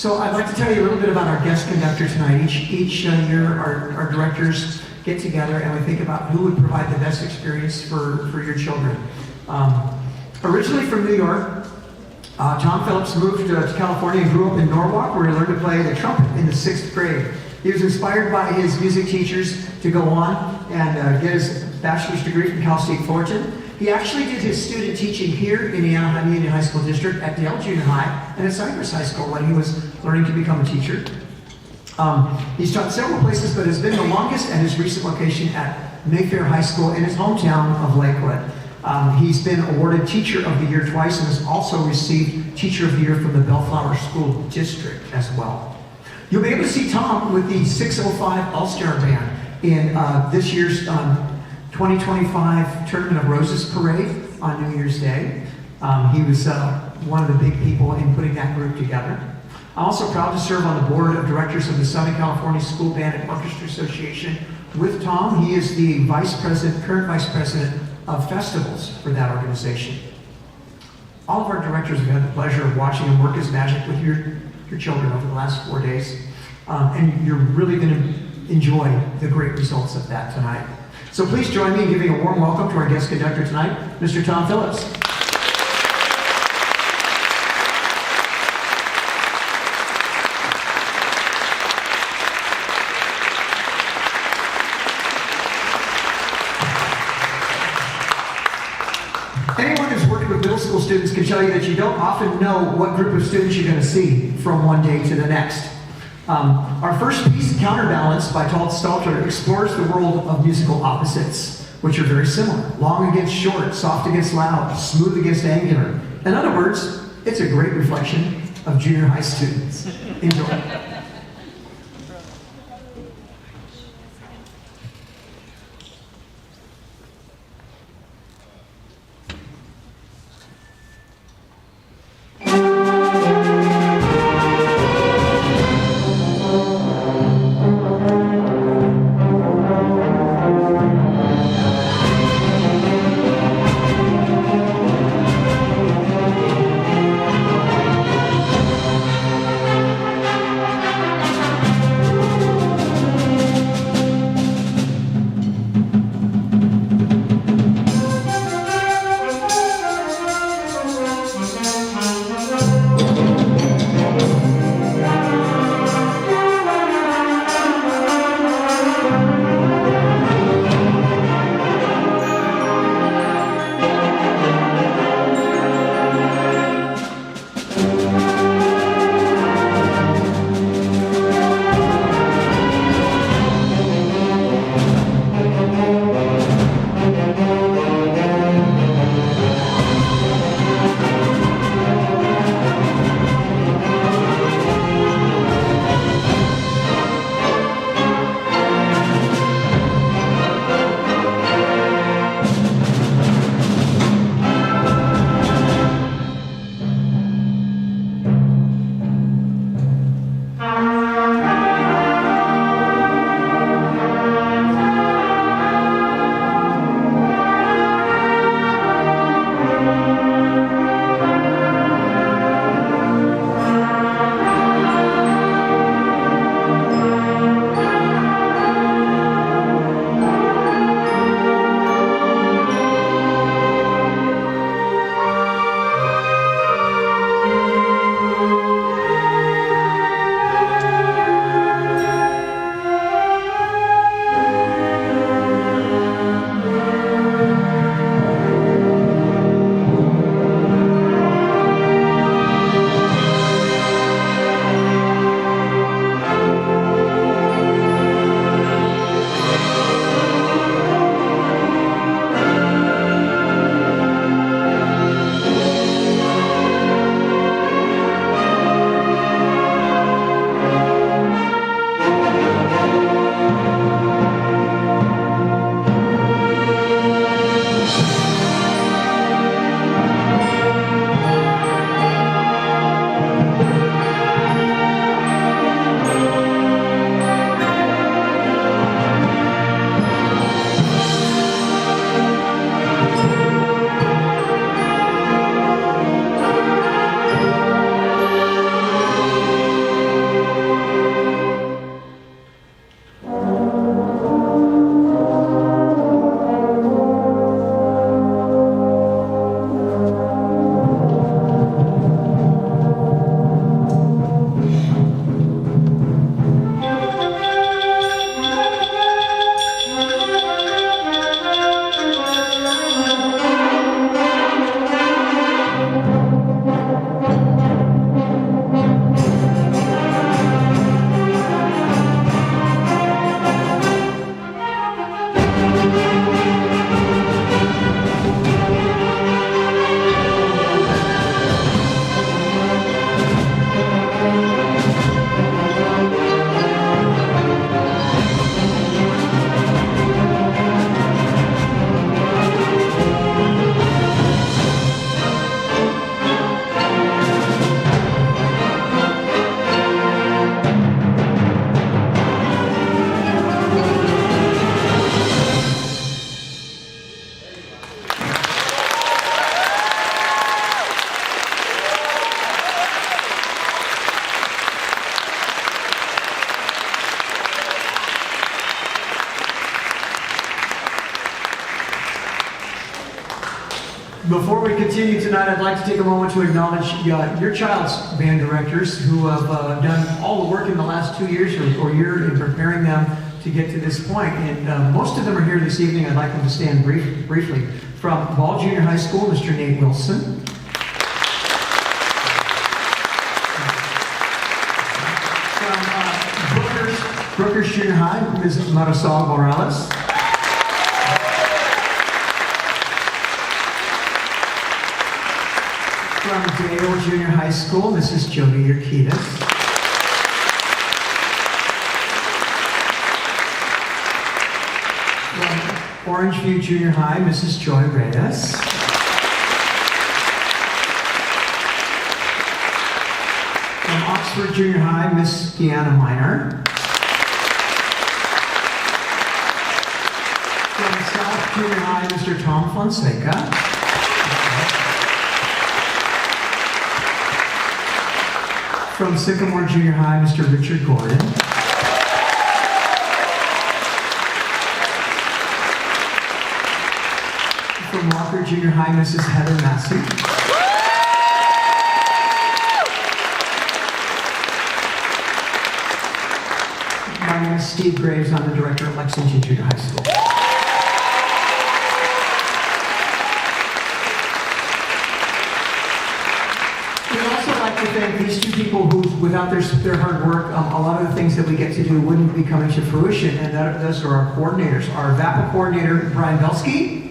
So I'd like to tell you a little bit about our guest conductor tonight. Each year, our directors get together and we think about who would provide the best experience for your children. Originally from New York, Tom Phillips moved to California and grew up in Norwalk, where he learned to play the trumpet in the 6th grade. He was inspired by his music teachers to go on and get his bachelor's degree from Cal State Fullerton. He actually did his student teaching here in the Anaheim Union High School District at Dale Junior High and at Cypress High School when he was learning to become a teacher. He's taught several places, but has been the longest at his recent location at Mayfair High School in his hometown of Lakewood. He's been awarded Teacher of the Year twice and has also received Teacher of the Year from the Bellflower School District as well. You'll be able to see Tom with the 605 All-Star Band in this year's 2025 Tournament of Roses Parade on New Year's Day. He was one of the big people in putting that group together. I'm also proud to serve on the board of directors of the Southern California School Band and Orchestra Association with Tom. He is the current vice president of festivals for that organization. All of our directors have had the pleasure of watching him work his magic with your children over the last 4 days. And you're really going to enjoy the great results of that tonight. So please join me in giving a warm welcome to our guest conductor tonight, Mr. Tom Phillips. Anyone who's worked with middle school students can tell you that you don't often know what group of students you're going to see from one day to the next. Our first piece, Counterbalance by Todd Stalter, explores the world of musical opposites, which are very similar. Long against short, soft against loud, smooth against angular. In other words, it's a great reflection of junior high students. Enjoy. Before we continue tonight, I'd like to take a moment to acknowledge your child's band directors who have done all the work in the last 2 years or year in preparing them to get to this point. And most of them are here this evening. I'd like them to stand briefly. From Ball Junior High School, Mr. Nate Wilson. From Brookers Junior High, Ms. Marisol Morales. From Dale Junior High School, Mrs. Jody Urquidez. From Orange View Junior High, Mrs. Joy Reyes. From Oxford Junior High, Miss Deanna Miner. From South Junior High, Mr. Tom Fonseca. From Sycamore Junior High, Mr. Richard Gordon. From Walker Junior High, Mrs. Heather Massey. My name is Steve Graves. I'm the director of Lexington Junior High School. To thank these two people who, without their hard work, a lot of the things that we get to do wouldn't be coming to fruition, and those are our coordinators. Our VAPA coordinator, Brian Belsky. And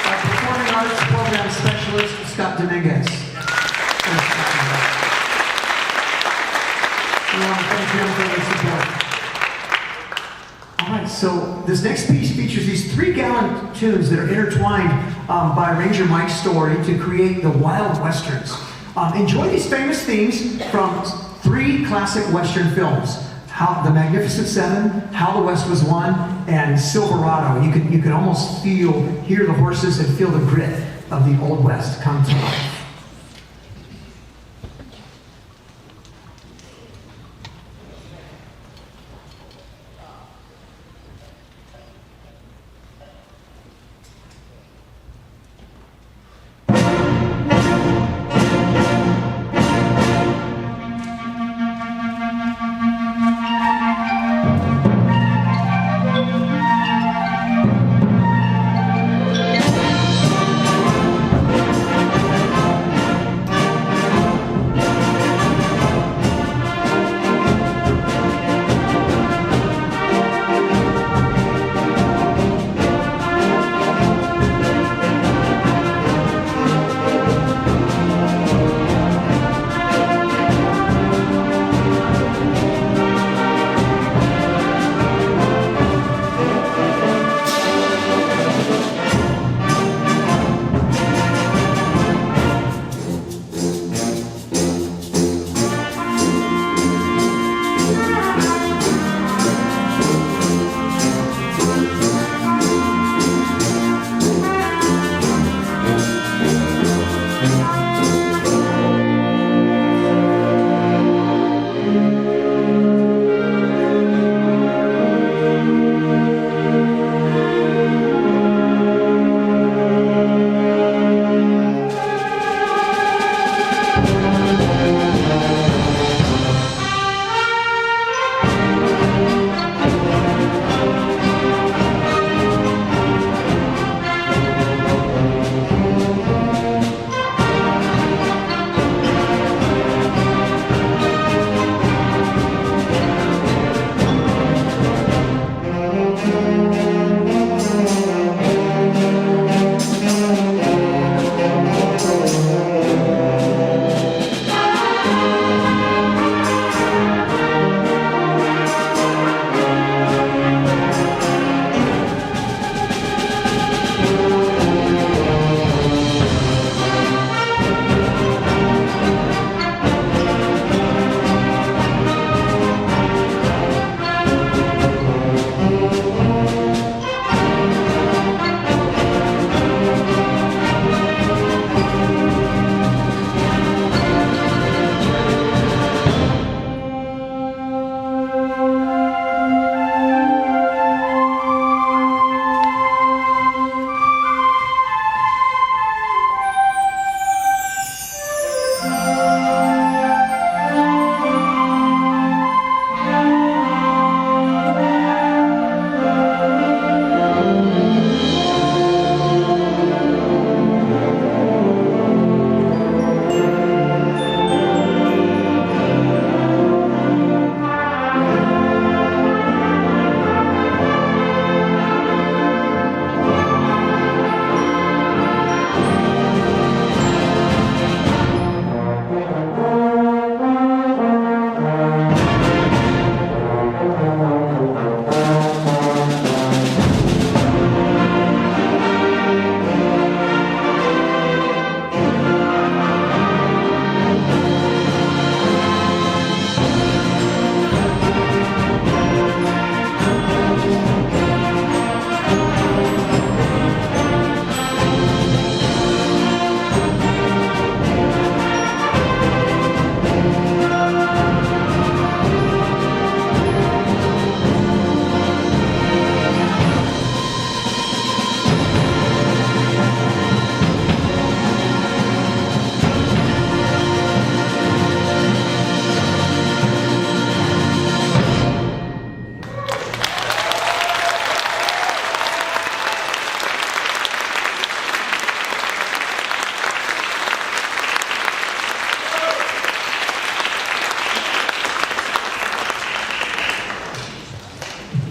our Performing Arts Program Specialist, Scott Dominguez. We want to thank them for their support. Alright, so this next piece features these 3 gallant tunes that are intertwined by Ranger Mike Story to create the Wild Westerns. Enjoy these famous themes from 3 classic Western films. The Magnificent Seven, How the West Was Won, and Silverado. You can almost hear the horses and feel the grit of the Old West come to life.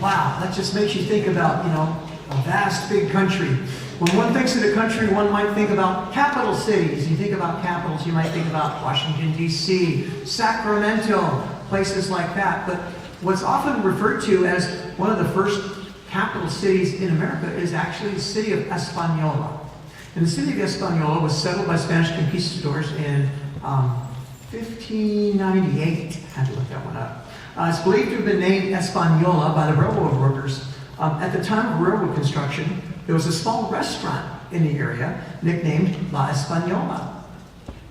wow, that just makes you think about, a vast, big country. When one thinks of the country, one might think about capital cities. You think about capitals, you might think about Washington, D.C., Sacramento, places like that. But what's often referred to as one of the first capital cities in America is actually the city of Espanola. And the city of Espanola was settled by Spanish conquistadors in 1598. I had to look that one up. It's believed to have been named Espanola by the railroad workers. At the time of railroad construction, there was a small restaurant in the area nicknamed La Espanola.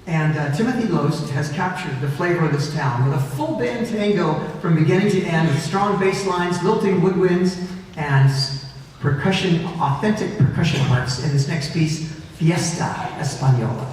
And Timothy Loest has captured the flavor of this town with a full band tango from beginning to end, with strong bass lines, lilting woodwinds, and percussion, authentic percussion parts in this next piece, Fiesta Espanola.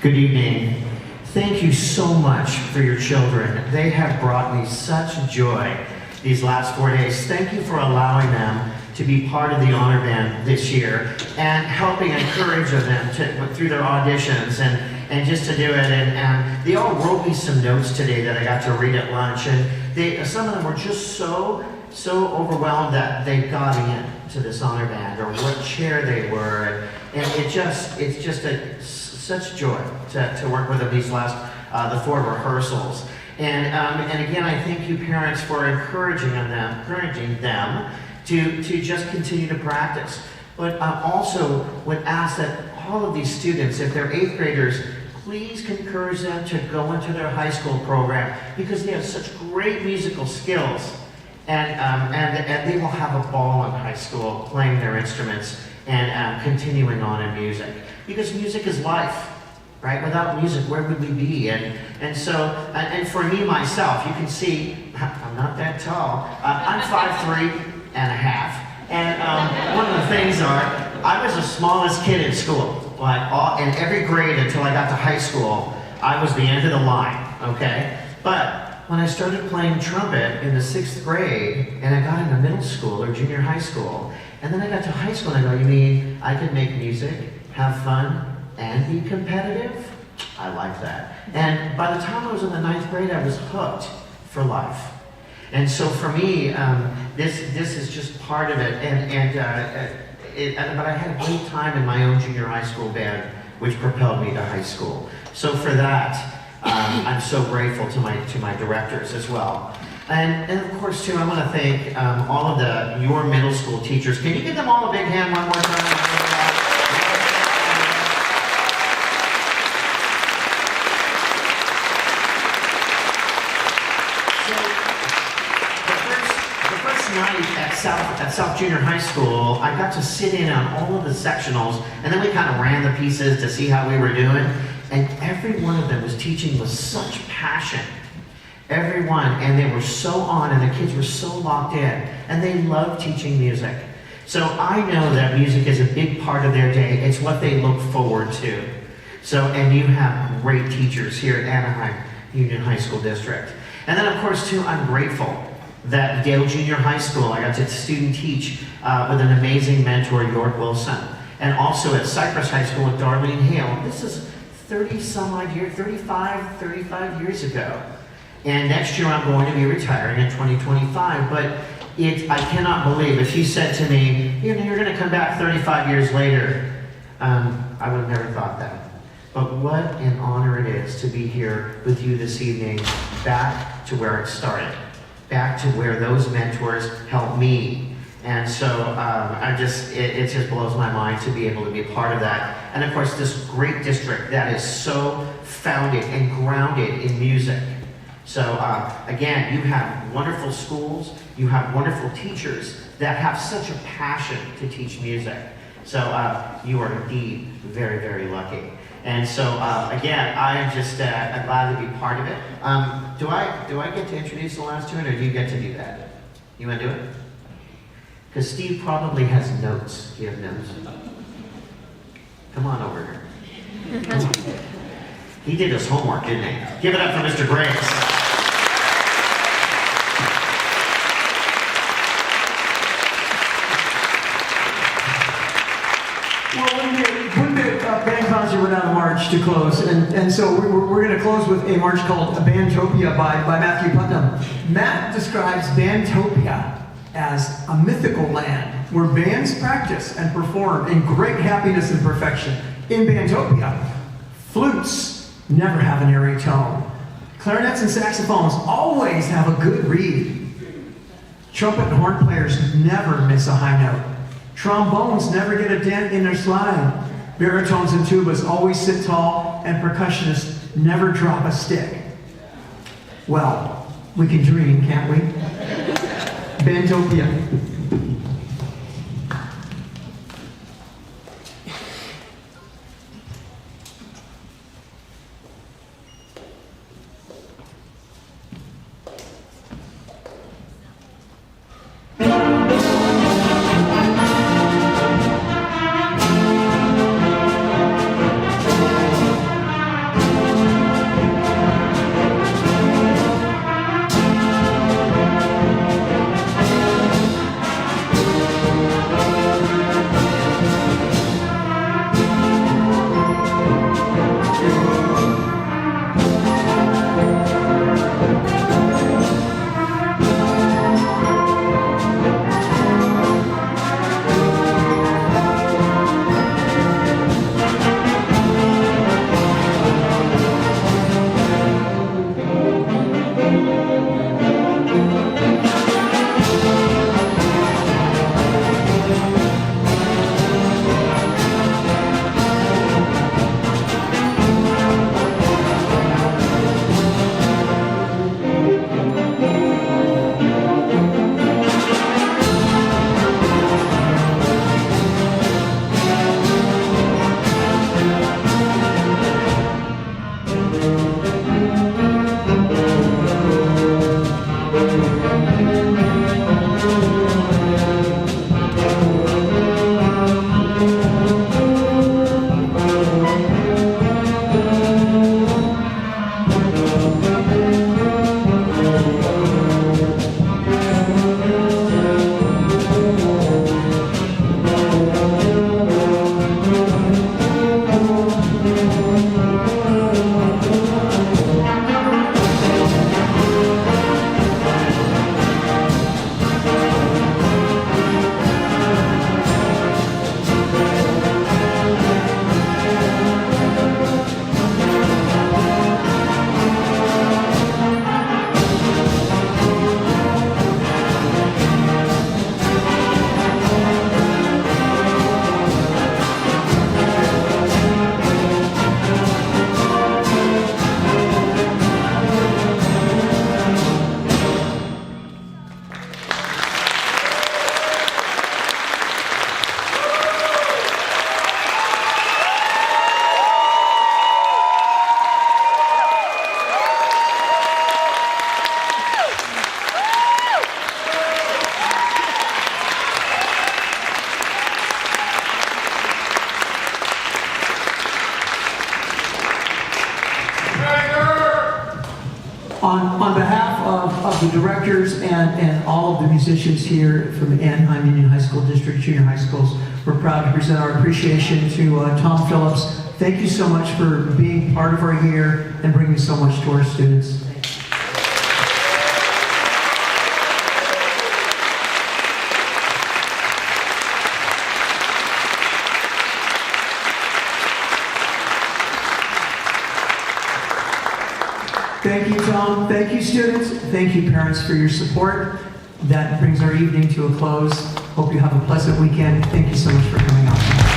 Good evening. Thank you so much for your children. They have brought me such joy these last 4 days. Thank you for allowing them to be part of the honor band this year and helping encourage them through their auditions and just to do it. And they all wrote me some notes today that I got to read at lunch. And some of them were just so overwhelmed that they got into this honor band or what chair they were. And it's just such joy to work with them these last the 4 rehearsals. And again, I thank you parents for encouraging them to just continue to practice. But also would ask that all of these students, if they're 8th graders, please encourage them to go into their high school program because they have such great musical skills. And they will have a ball in high school playing their instruments and continuing on in music. Because music is life, right? Without music, where would we be? And for me, myself, you can see, I'm not that tall. I'm 5'3", And one of the things I was the smallest kid in school. In every grade until I got to high school, I was the end of the line, okay? But when I started playing trumpet in the 6th grade, and I got into middle school or junior high school, and then I got to high school, and I go, you mean I could make music, have fun, and be competitive? I like that. And by the time I was in the 9th grade, I was hooked for life. And so for me, this is just part of it. But I had a great time in my own junior high school band, which propelled me to high school. So for that, I'm so grateful to my directors as well. And of course, too, I want to thank all of your middle school teachers. Can you give them all a big hand one more time? At South Junior High School, I got to sit in on all of the sectionals, and then we kind of ran the pieces to see how we were doing, and every one of them was teaching with such passion. Everyone, and they were so on, and the kids were so locked in, and they loved teaching music. So I know that music is a big part of their day. It's what they look forward to. So, and you have great teachers here at Anaheim Union High School District. And then, of course, too, I'm grateful that Dale Junior High School, I got to student teach with an amazing mentor, York Wilson. And also at Cypress High School with Darlene Hale. This is 35 years ago. And next year I'm going to be retiring in 2025. But I cannot believe, if you said to me, you're going to come back 35 years later, I would have never thought that. But what an honor it is to be here with you this evening, back to where it started. Back to where those mentors helped me. And so it just blows my mind to be able to be a part of that. And of course, this great district that is so founded and grounded in music. So again, you have wonderful schools, you have wonderful teachers that have such a passion to teach music. So you are indeed very, very lucky. And so, again, I am just glad to be part of it. Do I get to introduce the last tune, or do you get to do that? You want to do it? Because Steve probably has notes. Do you have notes? Come on over here. Come on. He did his homework, didn't he? Give it up for Mr. Grace. Band concert went out of March to close, and so we're going to close with a march called Bandtopia by Matthew Putnam. Matt describes Bandtopia as a mythical land where bands practice and perform in great happiness and perfection. In Bandtopia, flutes never have an airy tone. Clarinets and saxophones always have a good reed. Trumpet and horn players never miss a high note. Trombones never get a dent in their slide. Baritones and tubas always sit tall, and percussionists never drop a stick. Well, we can dream, can't we? Bandtopia. the directors and all of the musicians here from the Anaheim Union High School District Junior High Schools, we're proud to present our appreciation to Tom Phillips. Thank you so much for being part of our year and bringing so much to our students. Thank you, Tom. Thank you, students. Thank you, parents, for your support. That brings our evening to a close. Hope you have a pleasant weekend. Thank you so much for coming out.